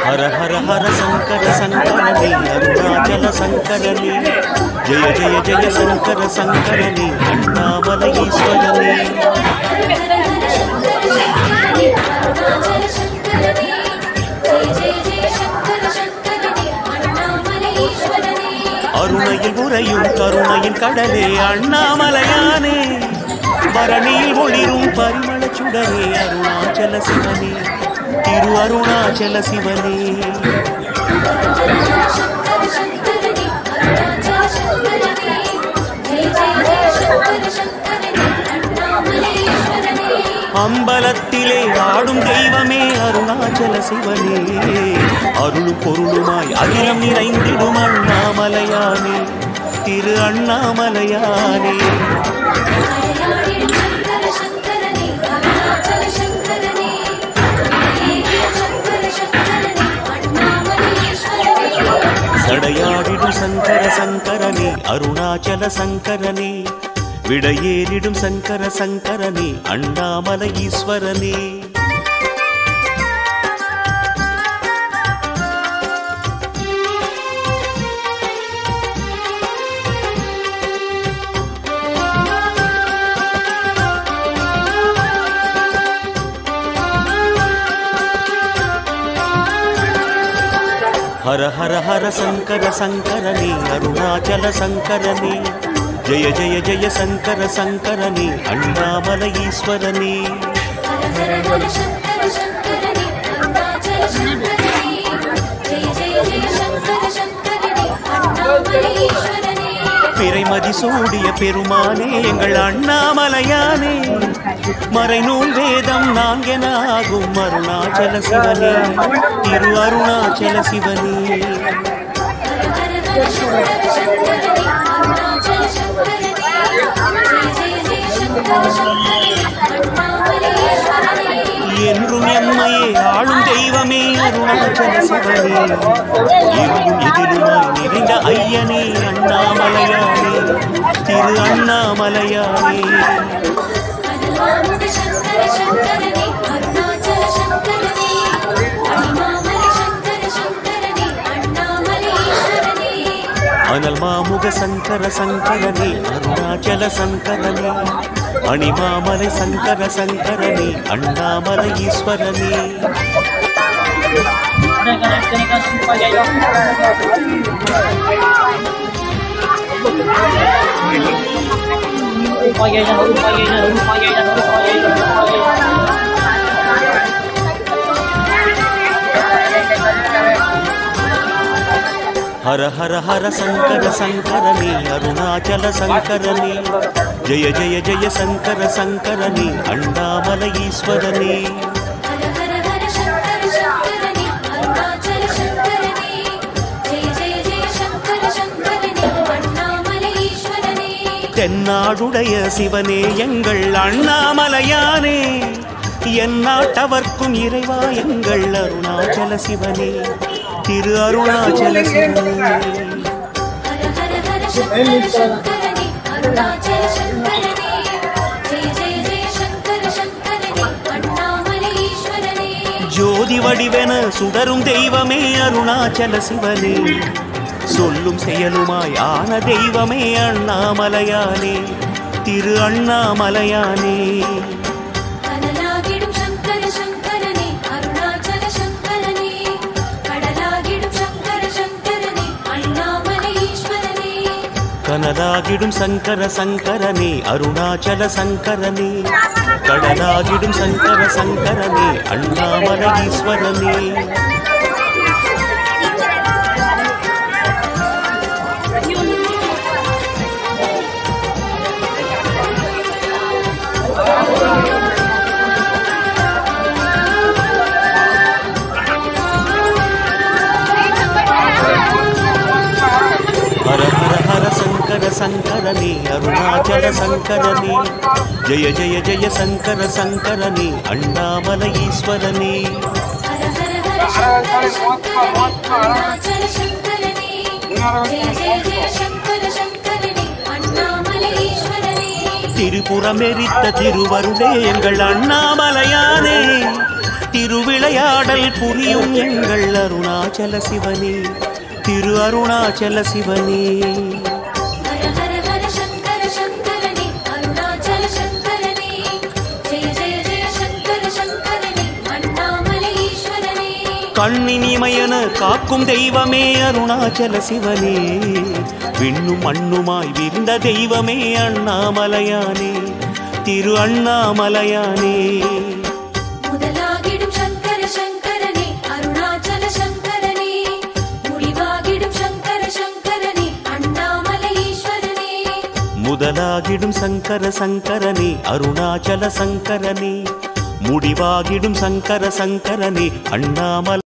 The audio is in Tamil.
हर हर हर शंकर शंकरनी अरुणाचल शंकरनी जय जय जय शंकर शंकरनी अण्णामलईश्वरनी அருணையில் உறையும் கருணையின் கடலே அண்ணாமலையானே பரணியில் ஒளிரும் பரிமள சுடரே அருணாச்சல சிவனே திரு அருணாச்சல சிவனே அம்பலத்திலே ஆடும் தெய்வமே அருணாச்சல சிவனே அருளும் பொருளுமாய் அகிலம் நிறைந்திடும் அண்ணாமலையானே திரு அண்ணாமலையானே சடையாடிடும் சங்கர சங்கரனே அருணாச்சல சங்கரனே விடையேறிடும் சங்கர சங்கரனே அண்ணாமலை ஈஸ்வரனே हर हर हर शंकर शंकरनी अरुणाचल शंकरनी जय जय जय शंकर शंकरनी अण्णामलईश्वरनी பிறைமதி சூடிய பெருமானே எங்கள் அண்ணாமலையானே மறைநூல் வேதம் நாங்கென ஆகும் அருணாச்சல சிவனே திரு அருணாச்சல சிவனே என்றும் எம்மையே ஆளும் தெய்வமே அருணாச்சல சிவனே எங்கும் எதிலுமாய் நிறைந்த ஐயனே அண்ணாமலையானே திரு அண்ணாமலையானே अनल मामुग शंकर शंकरनी अरुणाचल शंकरनी अणिमामले शंकर शंकरनी अण्णामलईश्वरनी हर हर हर शंकर शंकरनी अरुणाचल शंकरनी जय जय जय शंकर शंकरनी अण्णामलईश्वरनी தென்னாடுடைய சிவனே எங்கள் அண்ணாமலையானே எந்நாட்டவர்க்கும் இறைவா எங்கள் அருணாச்சல சிவனே திரு அருணாச்சல சிவனே ஜோதி வடிவென சுடரும் தெய்வமே அருணாச்சல சிவனே சொல்லும் செயலுமாய் ஆன தெய்வமே அண்ணாமலையானே திரு அண்ணாமலையானே கனலாகிடும் சங்கர சங்கரனே அருணாச்சல சங்கரனே கடலாகிடும் சங்கர சங்கரனே அண்ணாமலஈஸ்வரனே हर हर हर शंकर शंकरनी अरुणाचल शंकरनी जय जय जय शंकर शंकरनी अण्णामलईश्वरनी திருப்புறமெரித்த திருவருளே எங்கள் அண்ணாமலையானே, திருவிளையாடல் புரியும் எங்கள் அருணாச்சல சிவனே, திரு அருணாச்சல சிவனே. கண்ணினிமையன காக்கும் தெய்வமே அருணாச்சல சிவனே, விண்ணும் மண்ணுமாய் விரிந்த தெய்வமே அண்ணாமலையானே, திரு அண்ணாமலையானே. முதலாகிடும் சங்கர சங்கரனே அருணாச்சல சங்கரனே, முடிவாகிடும் சங்கர சங்கரனே அண்ணாமலை ஈஸ்வரனே. முதலாகிடும் சங்கர சங்கரனே அருணாச்சல சங்கரனே, முடிவாகிடும் சங்கர சங்கரனே அண்ணாமலை